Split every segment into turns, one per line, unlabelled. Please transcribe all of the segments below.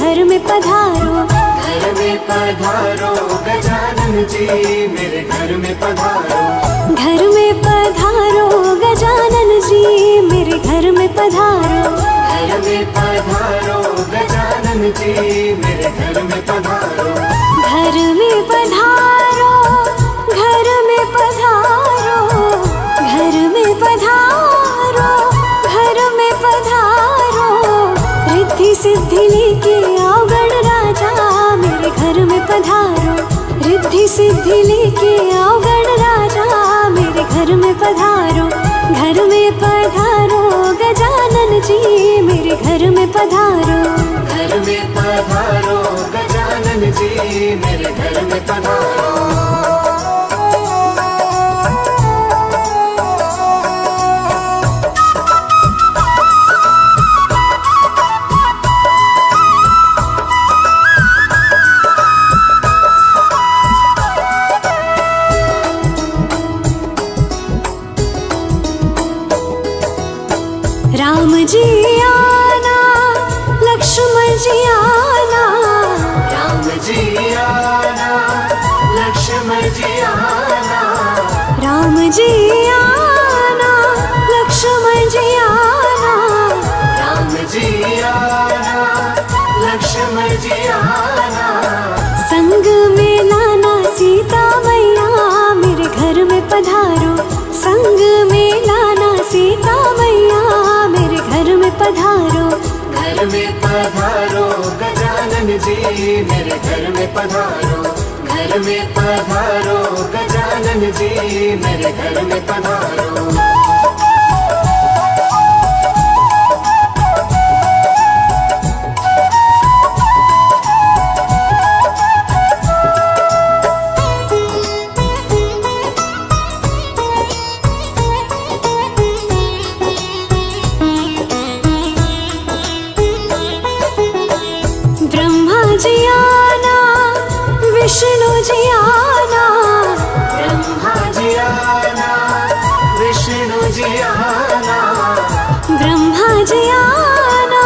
घर में पधारो।
घर में पधारो गजानन जी मेरे घर में पधारो।
घर में पधारो गजानन जी मेरे घर में पधारो।
घर में पधारो गजानन जी मेरे घर में पधारो।
घर में पधारो, घर में पधारो, घर में पधारो, घर में पधारो। रिद्धि सिद्धि लेके आओ गणराजा मेरे घर में पधारो। रिद्धि सिद्धि लेके आओ गणराजा मेरे घर में पधारो। घर में पधारो गजानन जी मेरे घर में पधारो।
घर में पधारो गजानन जी मेरे घर में पधारो।
राम जी आना, लक्ष्मण जी आना।
राम जी आना, लक्ष्मण जी आना।
राम जी आना, लक्ष्मण जी आना।
राम जी आना, लक्ष्मण जी आना।
संग में लाना सीता मैया मेरे घर में पधारो। संग में लाना सीता मैया मेरे घर में पधारो।
घर में पधारो गजानन जी मेरे घर में पधारो। घर में पधारो गजानन जी मेरे घर में पधारो।
ब्रह्मा जी आना, विष्णु जी आना।
ब्रह्मा जी आना, विष्णु जी आना।
ब्रह्मा जी आना,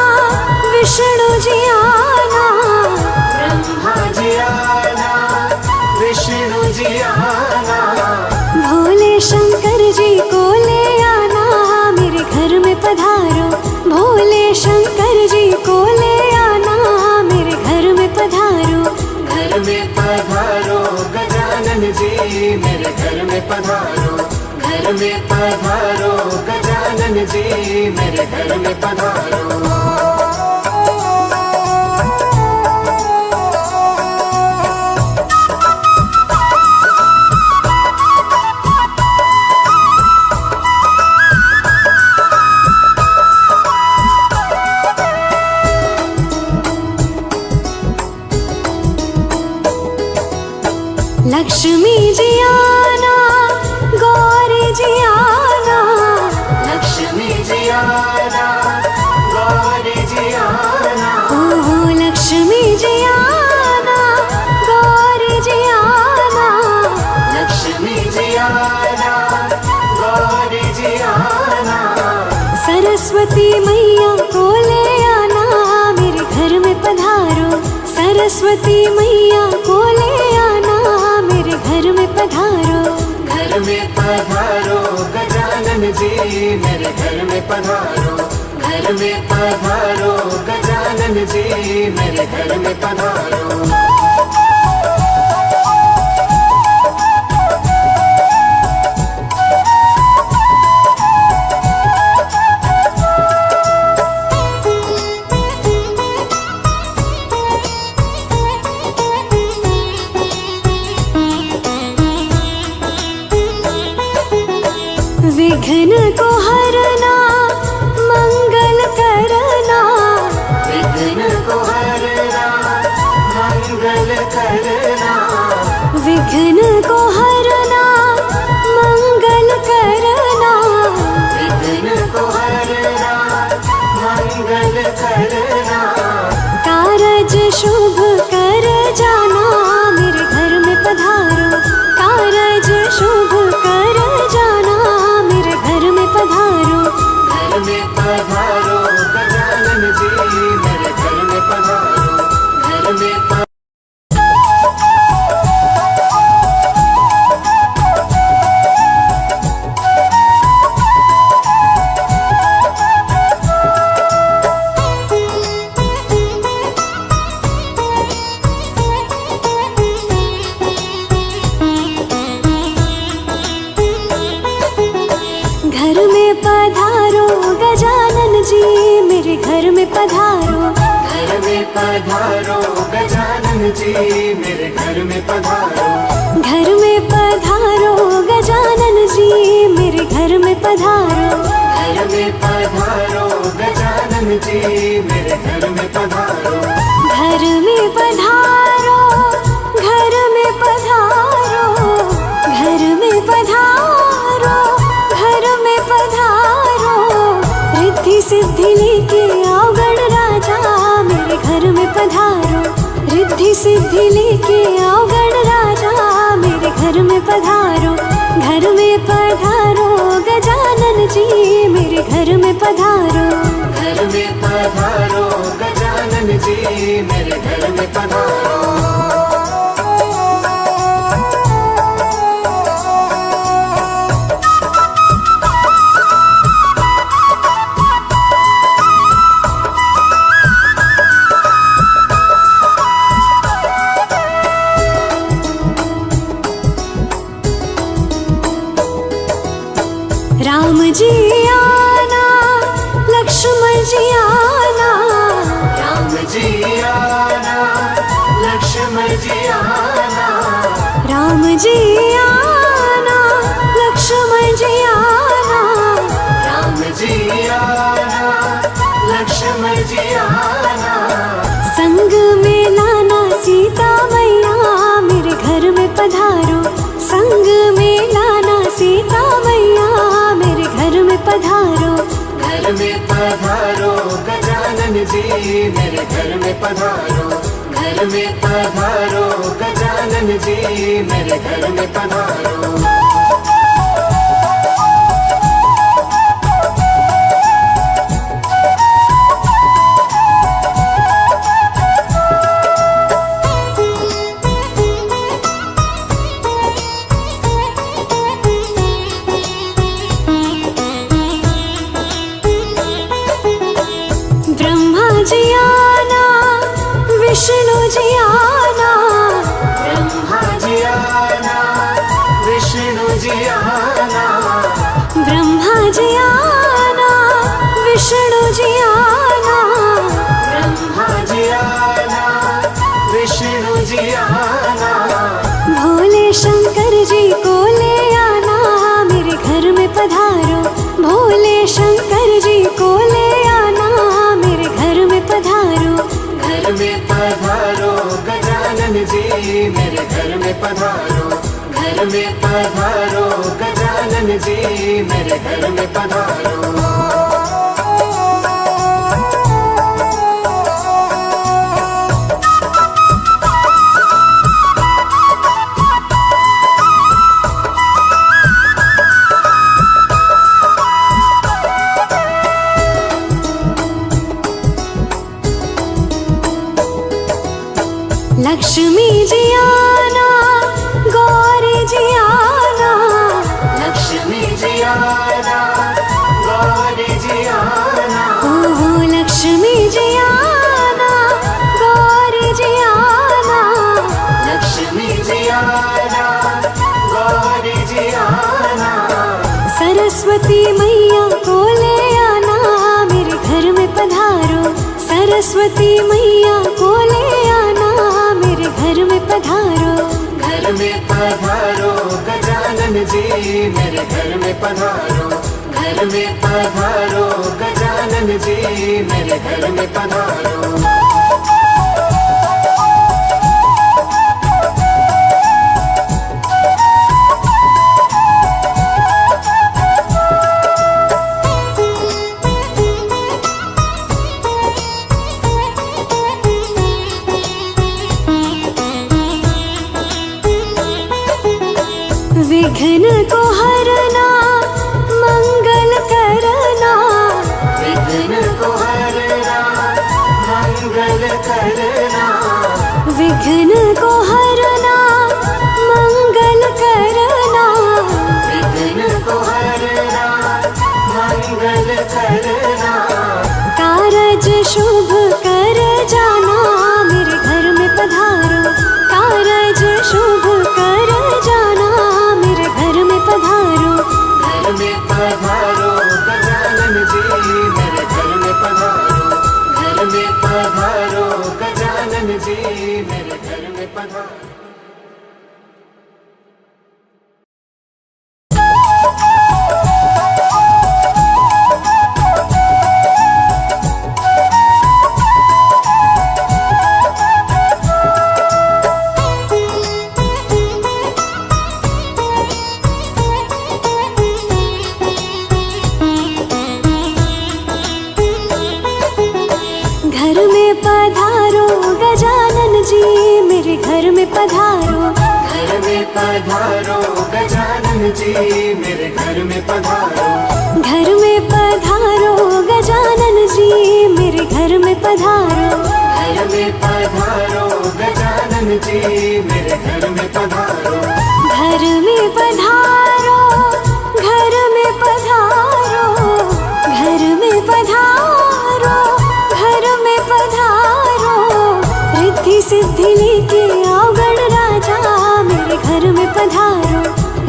विष्णु जी आना।
ब्रह्मा जी आना, विष्णु जी आना।
भोले शंकर जी को ले आना मेरे घर में पधारो। भोले शंकर जी को ले आना मेरे घर में पधारो।
घर में पधारो गजानन जी मेरे घर में पधारो। घर में पधारो गजानन जी मेरे घर में पधारो।
लक्ष्मी जी आना, गौरी जी आना।
लक्ष्मी जी आना, गौरी जी आना।
ओहो लक्ष्मी जी आना, गौरी जी आना।
लक्ष्मी जी आना, गौरी जी आना।
सरस्वती मैया को ले आना मेरे घर में पधारो। सरस्वती मैया को ले आना मेरे घर में पधारो।
घर में पधारो गजानन जी मेरे घर में पधारो। घर में पधारो गजानन जी मेरे घर में पधारो।
विघ्न को हरना, मंगल करना।
विघ्न को हरना, मंगल करना।
विघ्न को हरना, मंगल करना।
विघ्न को हरना, मंगल करना।
कारज शुभ कर जाना मेरे घर में पधारो। कारज शुभ कर जाना मेरे घर में पधारो।
पधारो गजानन जी मेरे घर में पधारो।
घर में पधारो गजानन जी मेरे घर में पधारो।
घर में पधारो गजानन जी मेरे घर में पधारो।
घर में पधारो, घर में पधारो, घर में पधारो, घर में पधारो। रिद्धि सिद्धि लेके आओ गणराजा मेरे घर में पधारो। रिद्धि सिद्धि लेके आओ गणराजा मेरे घर में पधारो। घर में पधारो गजानन जी मेरे घर में पधारो।
घर में पधारो गजानन जी मेरे घर में पधारो।
राम जी आना, लक्ष्मण जी आना।
राम जी आना, लक्ष्मण जी आना।
राम जी आना, लक्ष्मण जी आना।
राम जी आना, लक्ष्मण जी आना।
संग में लाना सीता मैया मेरे घर में पधारो। संग में लाना सीता मैया मेरे घर में पधारो।
घर में पधारो गजानन जी मेरे घर में पधारो। घर में पधारो गजानन जी मेरे घर में पधारो।
जी आना, विष्णु जी आना।
ब्रह्मा जी आना, विष्णु जी आना।
ब्रह्मा जी आना, विष्णु जी आना।
ब्रह्मा जी आना, विष्णु जी आना।
भोले शंकर जी को ले आना मेरे घर में पधारो। भोले शंकर जी को ले आना मेरे घर में पधारो।
घर में पधारो गजानन जी मेरे घर में पधारो। घर में पधारो गजानन जी मेरे घर में पधारो।
लक्ष्मी जी आना, गौरी जी आना।
लक्ष्मी जी आना, गौरी जी आना।
ओहो लक्ष्मी जी आना, गौरी जी आना।
लक्ष्मी जी आना, गौरी जी आना।
सरस्वती मैया को ले आना मेरे घर में पधारो। सरस्वती मैया को ले आना मेरे घर में पधारो।
घर में पधारो गजानन जी मेरे घर में पधारो। घर में पधारो गजानन जी मेरे घर में पधारो।
विघ्न को हरना, मंगल करना।
विघ्न को हरना, मंगल करना।
विघ्न को हरना, मंगल करना।
विघ्न को हरना, मंगल करना।
कारज शुभ कर जाना मेरे घर में पधारो। कारज शुभ कर जाना मेरे घर में पधारो।
घर में पधारो पधारो।
घर में पधारो गजानन जी, मेरे घर में पधारो।
घर में पधारो गजानन जी, मेरे घर में पधारो।
घर में पधारो गजानन जी, मेरे घर में पधारो।
घर में पधारो गजानन जी, मेरे घर में पधारो।
घर में पधारो, घर में पधारो, घर में पधारो, घर में पधारो। रिद्धि सिद्धि लेके आओ गण राजा, मेरे घर में पधारो।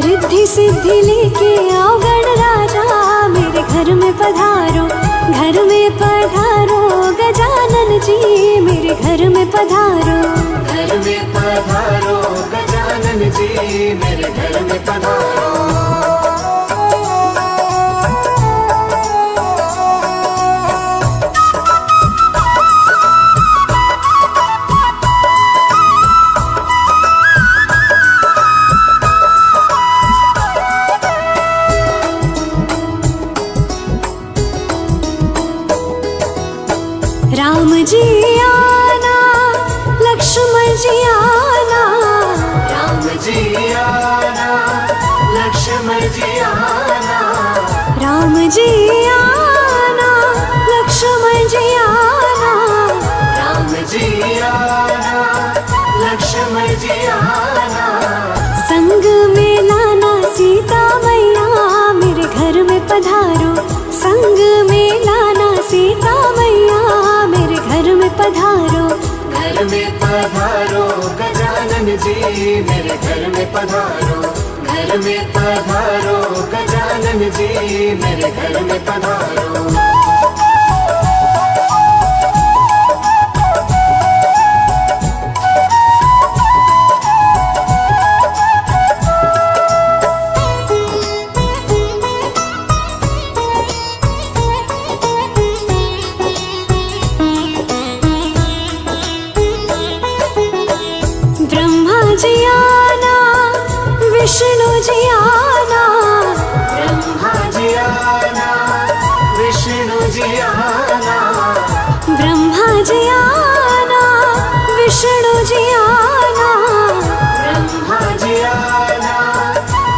रिद्धि सिद्धि लेके आओ गण राजा, मेरे घर में पधारो। घर में पधारो गजानन जी, मेरे घर में पधारो।
घर में पधारो गजानन जी, मेरे घर में पधारो।
राम जी आना, लक्ष्मण जी आना।
राम जी आना, लक्ष्मण जी आना।
राम जी आना, लक्ष्मण जी आना।
राम जी आना, लक्ष्मण जी आना।
संग में लाना सीता मैया, मेरे घर में पधारो। संग में लाना सीता मैया, मेरे घर में पधारो।
घर में पधारो गजानन जी, मेरे घर में पधारो। घर में पधारो गजानन जी, मेरे घर में पधारो।
ब्रह्मा जी आना, विष्णु जी आना।
ब्रह्मा जी आना, विष्णु जी आना।
ब्रह्मा जी आना, विष्णु जी आना।
ब्रह्मा जी आना,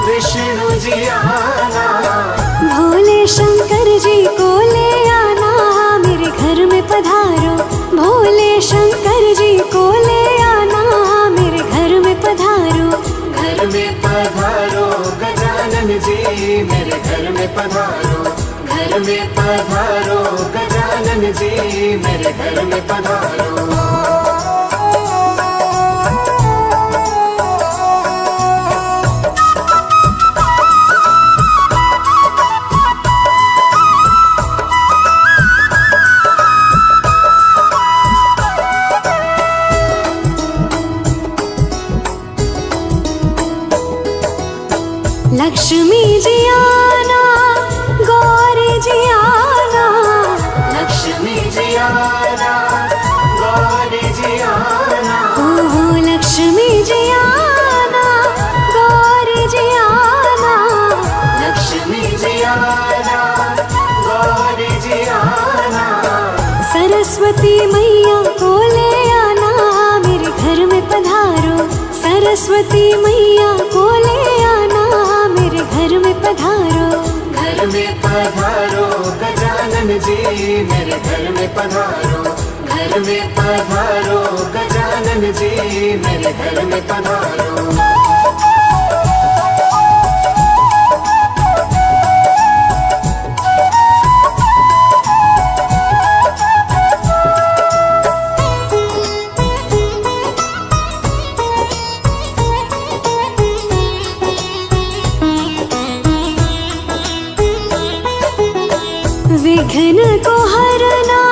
विष्णु जी आना।
भोले शंकर जी को ले आना, मेरे घर में पधारो। भोले शंकर जी को ले आना, मेरे घर में पधारो।
घर में पधारो गजानन जी, मेरे घर में पधारो। घर में पधारो गजानन जी, मेरे घर में पधारो।
लक्ष्मी जी आना, गौरी जी आना।
लक्ष्मी जी आना, गौरी जी आना।
ओहो लक्ष्मी जी आना, गौरी जी आना।
लक्ष्मी जी आना, गौरी जी आना।
सरस्वती मैया को ले आना, मेरे घर में पधारो। सरस्वती मैया को ले आना, मेरे घर में पधारो।
घर में पधारो गजानन जी, मेरे घर में पधारो। घर में पधारो गजानन जी, मेरे घर में पधारो।
विघ्न को हरना,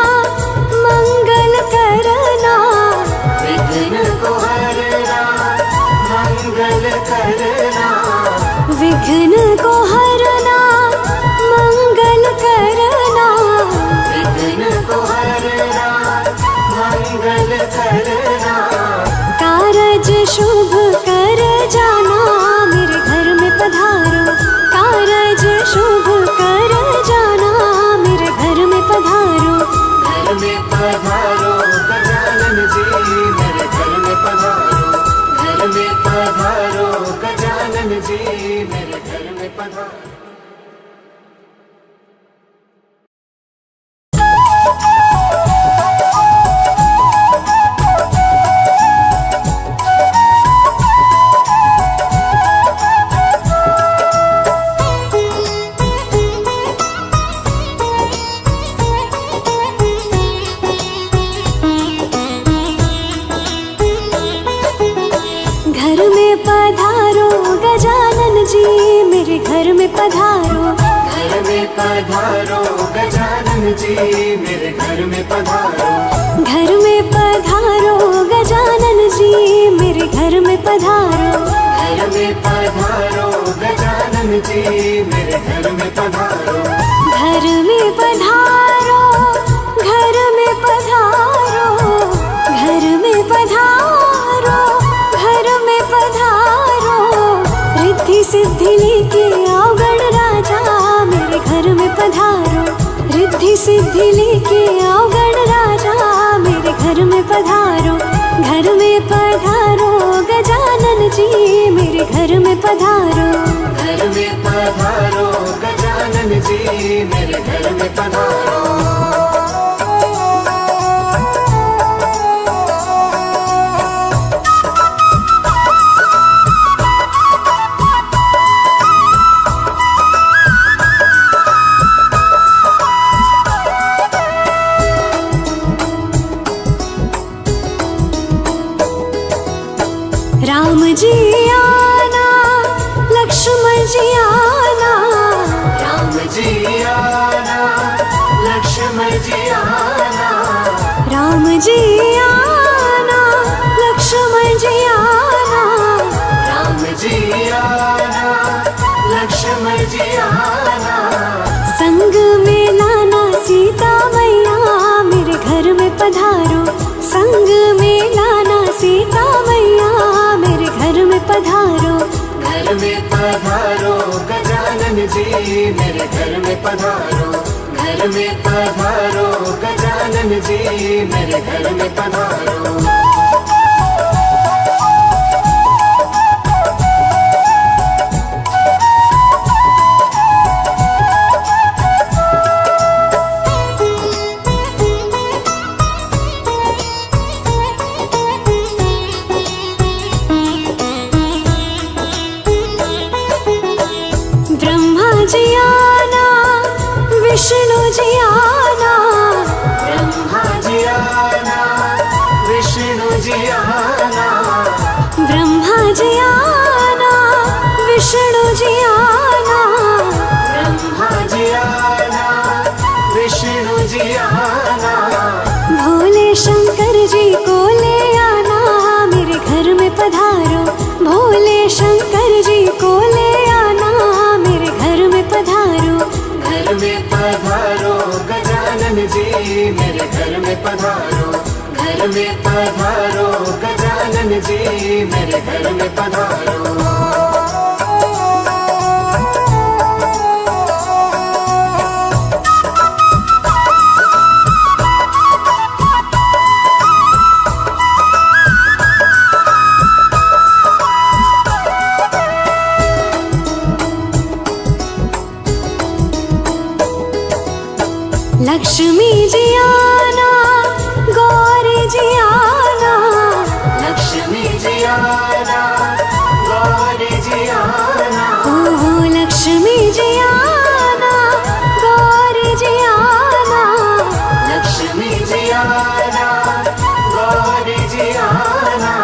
मंगल करना।
विघ्न को हरना,
विघ्न को हरना मंगल करना,
विघ्न को हरना मंगल करना,
कारज शुभ कर जाना मेरे घर में पधारो, कारज शुभ कर जाना मेरे घर में पधारो।
घर में पधारो गजानन जी मेरे घर में पधारो, घर में पधारो गजानन जी मेरे घर में पधारो।
घर में पधारो गजानन जी मेरे घर में पधारो,
घर में पधारो गजानन जी मेरे घर में पधारो,
घर में पधारो गजानन जी मेरे घर में पधारो,
घर में पधारो गजानन जी मेरे घर में पधारो,
घर में पधारो, घर में पधारो, घर में पधारो, घर में पधारो, रिद्धि सिद्धि लेके आओ गण राजा मेरे घर में पधारो, रिद्धि सिद्धि लेके आओ गण राजा मेरे घर में पधारो, घर में पधारो गजानन जी मेरे घर में पधारो,
घर में पधारो गजानन जी मेरे घर में पधारो।
राम जी आना लक्ष्मण जी आना,
राम जी आना लक्ष्मण जी आना,
राम जी आना लक्ष्मण जी आना,
राम जी आना लक्ष्मण जी आना,
संग में लाना सीता मैया मेरे घर में पधारो, संग में लाना सीता मैया मेरे घर में पधारो,
घर में पधारो गजानन जी मेरे घर में पधारो, घर में पधारो गजानन जी मेरे घर में पधारो।
ब्रह्मा जी आना विष्णु जी आना,
ब्रह्मा जी आना विष्णु जी आना,
ब्रह्मा जी आना विष्णु जी आना,
ब्रह्मा जी आना विष्णु जी आना,
भोले शंकर जी को ले आना मेरे घर में पधारो, भोले शंकर जी को ले आना मेरे घर में पधारो,
घर में पधारो गजानन जी मेरे घर में पधारो, घर में पधारो गजानन जी मेरे घर में पधारो।
लक्ष्मी जी आना गौरी जी आना,
लक्ष्मी जी आना गौरी जी आना,
ओहो लक्ष्मी जी आना गौरी जी आना,
लक्ष्मी जी आना गौरी जी आना,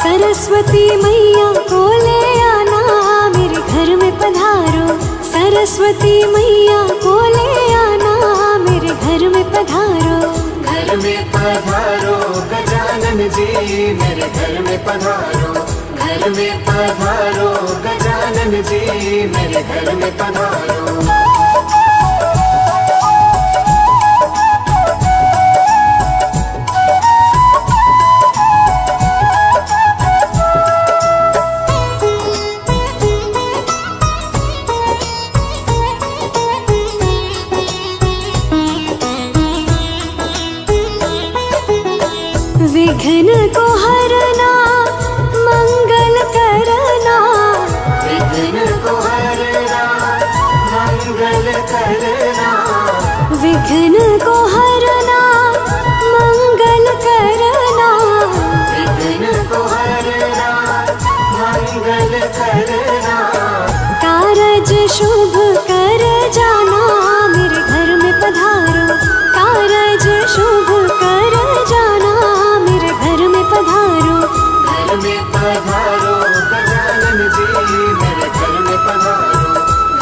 सरस्वती मैया को ले आना मेरे घर में पधारो, सरस्वती मैया को ले आना मेरे घर में पधारो,
घर में पधारो गजानन जी मेरे घर में पधारो, घर में पधारो गजानन गजानन जी मेरे घर में पधारो।
विघ्न को हरना मंगल करना,
विघ्न को हरना मंगल करना,
विघ्न को हरना मंगल करना,
विघ्न को हरना मंगल करना,
कारज शुभ कर जाना मेरे घर में पधारो, कारज शुभ कर जाना मेरे घर में पधारो।
घर में पधारो गजानन जी मेरे घर में पधारो,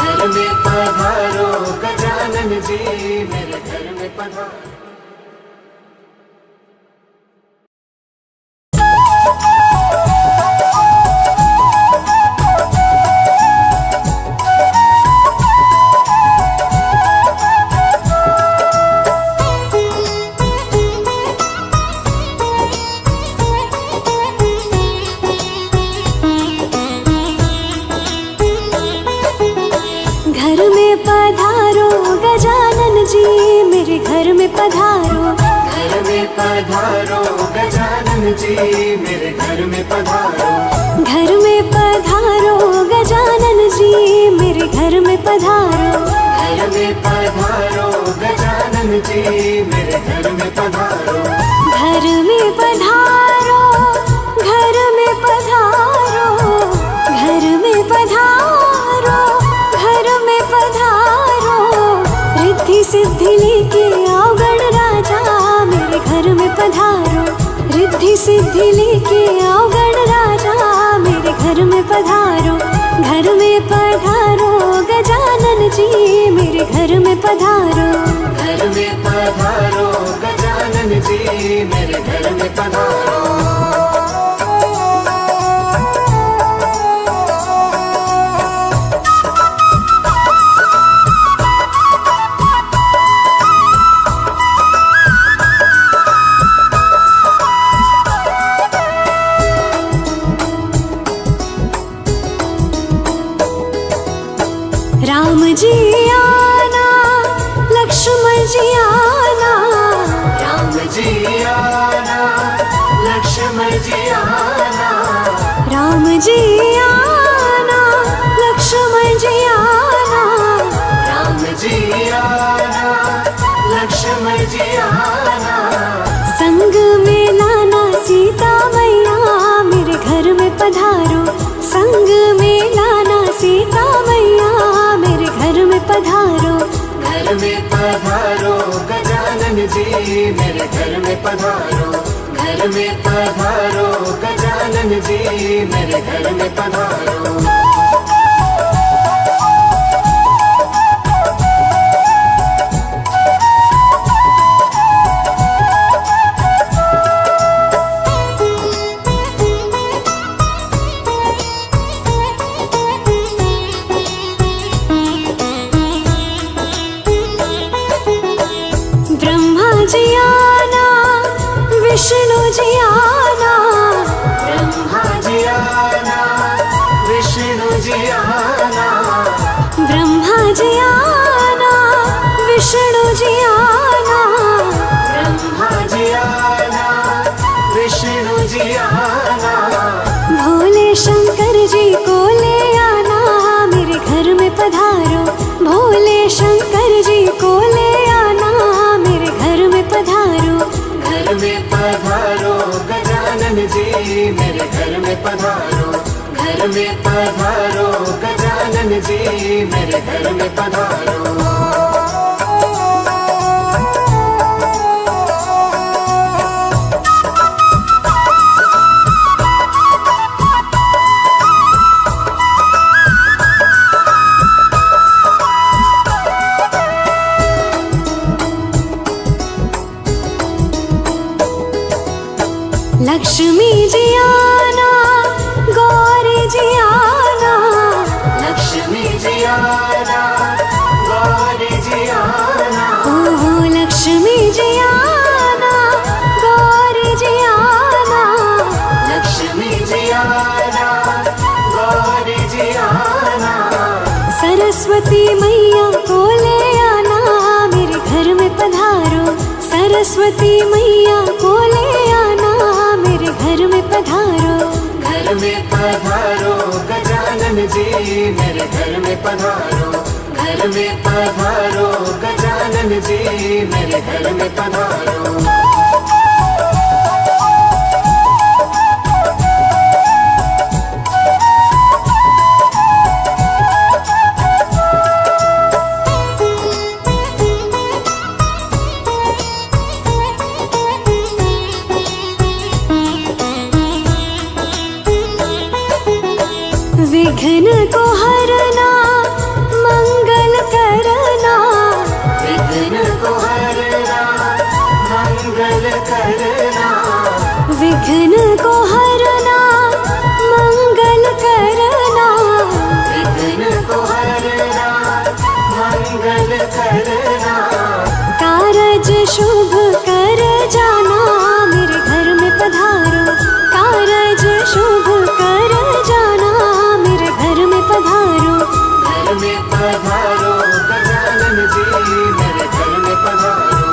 घर में पधारो गजानन जी मेरे घर में पधारो।
घर में पधारो गजानन जी मेरे घर में पधारो,
घर में पधारो गजानन जी मेरे घर में पधारो,
घर में पधारो गजानन जी मेरे घर में पधारो,
घर में पधारो गजानन जी मेरे घर में पधारो,
घर में पधारो, घर में पधारो, घर में पधारो, घर में पधारो, रिद्धि सिद्धि लेके आओ गण राजा मेरे घर में पधारो, रिद्धि सिद्धि लेके आओ गण राजा मेरे घर में पधारो, घर में पधारो गजानन जी मेरे घर में पधारो,
घर में पधारो गजानन जी मेरे घर में पधारो।
राम जी आना लक्ष्मण जी आना,
राम जी आना लक्ष्मण जी आना,
राम जी आना लक्ष्मण जी आना,
राम जी आना लक्ष्मण जी आना,
संग में लाना सीता मैया मेरे घर में पधारो, संग में लाना सीता मैया मेरे घर में पधारो,
घर में पधारो गजानन जी मेरे घर में पधारो, घर में पधारो गजानन जी मेरे घर में पधारो।
ब्रह्मा जी आना विष्णु जी आना,
ब्रह्मा जी आना विष्णु जी आना,
ब्रह्मा जी आना विष्णु जी आना,
ब्रह्मा जी आना विष्णु जी आना,
भोले शंकर जी को ले आना मेरे घर में पधारो, भोले शंकर जी को ले आना मेरे घर में पधारो,
घर में पधारो गजानन जी मेरे घर में पधारो, घर में पधारो गजानन जी मेरे घर में पधारो।
लक्ष्मी जी आना गौरी जी आना, सरस्वती मैया को ले आना मेरे घर में पधारो। सरस्वती मैया को ले आना मेरे घर में पधारो।
घर में पधारो गजानन जी मेरे घर में पधारो। घर में पधारो गजानन जी मेरे घर में पधारो।
विघ्न को हरना मंगल करना।
विघ्न को हरना मंगल करना।
विघ्न को हरना मंगल करना।
विघ्न को हरना मंगल करना।
कारज शुभ कर जाना मेरे घर में पधारो। कारज शुभ कर जाना मेरे घर में पधारो।
घर में पधारो गजानन जी मेरे घर में पधारो।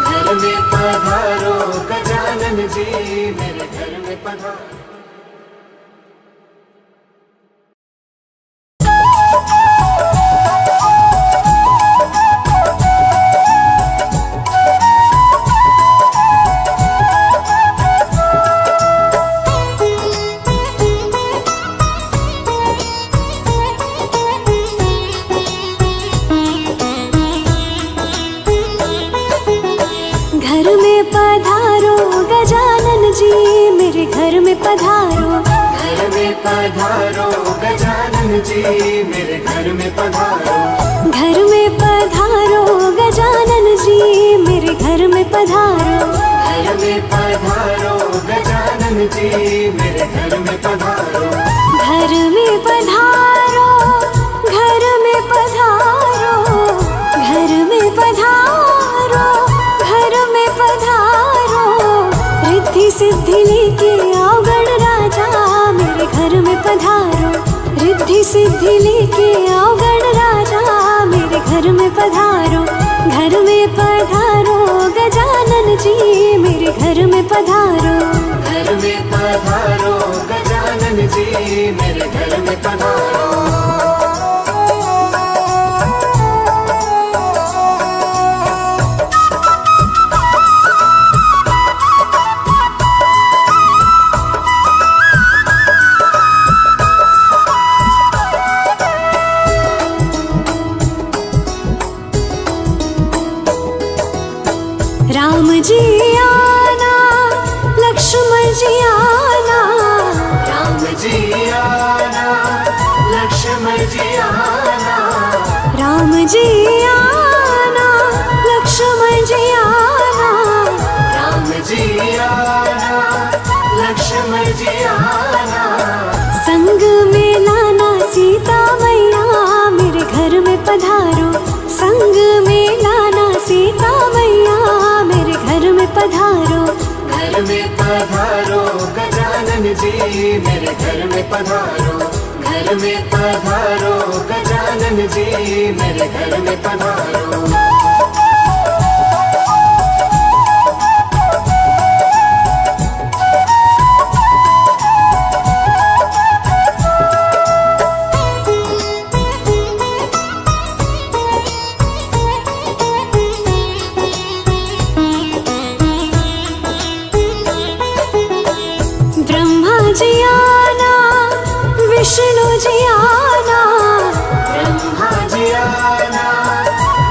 घर में पधारो गजानन जी मेरे घर में पधारो।
घर में पधारो गजानन जी मेरे घर में पधारो।
घर में पधारो गजानन जी मेरे घर में पधारो।
घर में पधारो गजानन जी मेरे घर में पधारो।
घर में पधारो गजानन जी मेरे घर में पधारो।
घर में पधारो। घर में पधारो। घर में पधारो। घर में पधारो। रिद्धि सिद्धि लेके आओ गण राजा मेरे घर में पधारो। रिद्धि सिद्धि लेके आओ गण राजा मेरे घर में पधारो। घर में पधारो गजानन जी मेरे घर में पधारो।
घर में पधारो गजानन जी मेरे घर में पधारो।
राम जी आना लक्ष्मण जी आना।
राम जी आना लक्ष्मण जी आना।
राम जी आना लक्ष्मण जी आना।
राम जी आना लक्ष्मण जी आना।
संग में लाना सीता मैया मेरे घर में पधारो। संग में लाना सीता मैया मेरे घर में पधारो।
घर में पधारो गजानन जी मेरे घर में पधारो। घर में पधारो गजानन जी मेरे घर में पधारो।
ब्रह्मा जी आना विष्णु जी आना।
ब्रह्मा जी आना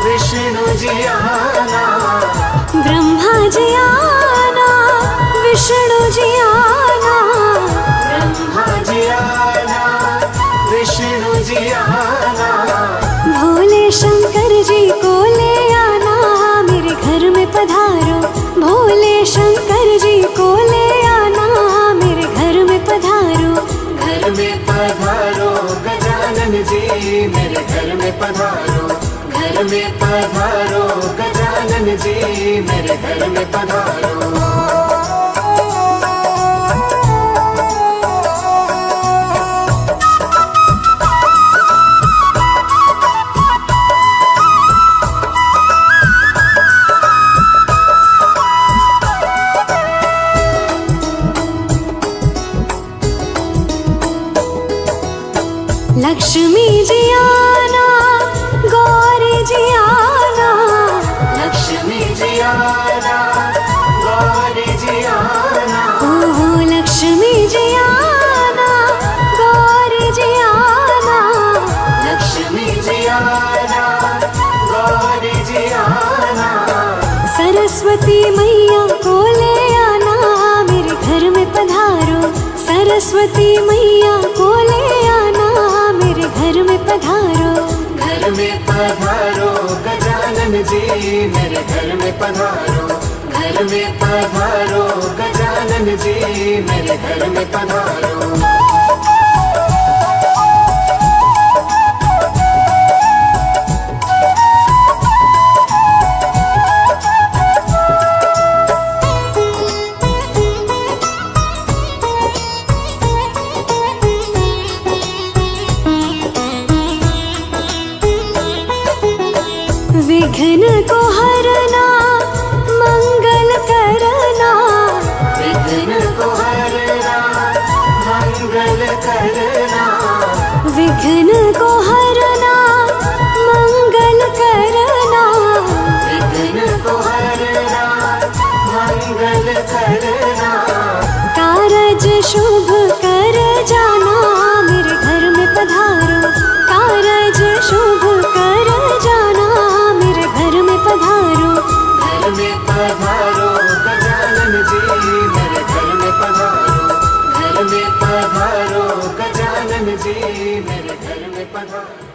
विष्णु जी आना।
ब्रह्मा जी आना विष्णु जी आना।
ब्रह्मा जी आना विष्णु जी आना।
भोले शंकर जी को ले आना मेरे घर में पधारो। भोले शंकर जी को ले आना मेरे घर में पधारो।
घर में पधारो गजानन जी मेरे घर में पधारो। घर में पधारो गजानन जी मेरे घर में पधारो।
लक्ष्मी जी आना, गौरी जी आना,
लक्ष्मी जी आना, गौरी जी आना,
ओहो लक्ष्मी जी आना, गौरी जी आना,
लक्ष्मी जी आना, गौरी जी आना।
सरस्वती मैया को ले आना, मेरे घर में पधारो। सरस्वती मैया को ले आना, मेरे घर में पधारो।
घर में पधारो गजानन जी, मेरे घर में पधारो। घर में पधारो गजानन जी, मेरे घर में पधारो।
विघ्न को हरना, मंगल करना,
विघ्न को हरना, मंगल करना,
विघ्न को हरना, मंगल करना,
विघ्न को हरना, मंगल करना।
कारज शुभ कर जाना, मेरे घर में पधारो। कारज शुभ कर जाना, मेरे घर में पधारो।
घर में पधारो गजानन जी, मेरे घर में पधारो। घर में पधारो गजानन जी, मेरे घर में पधारो।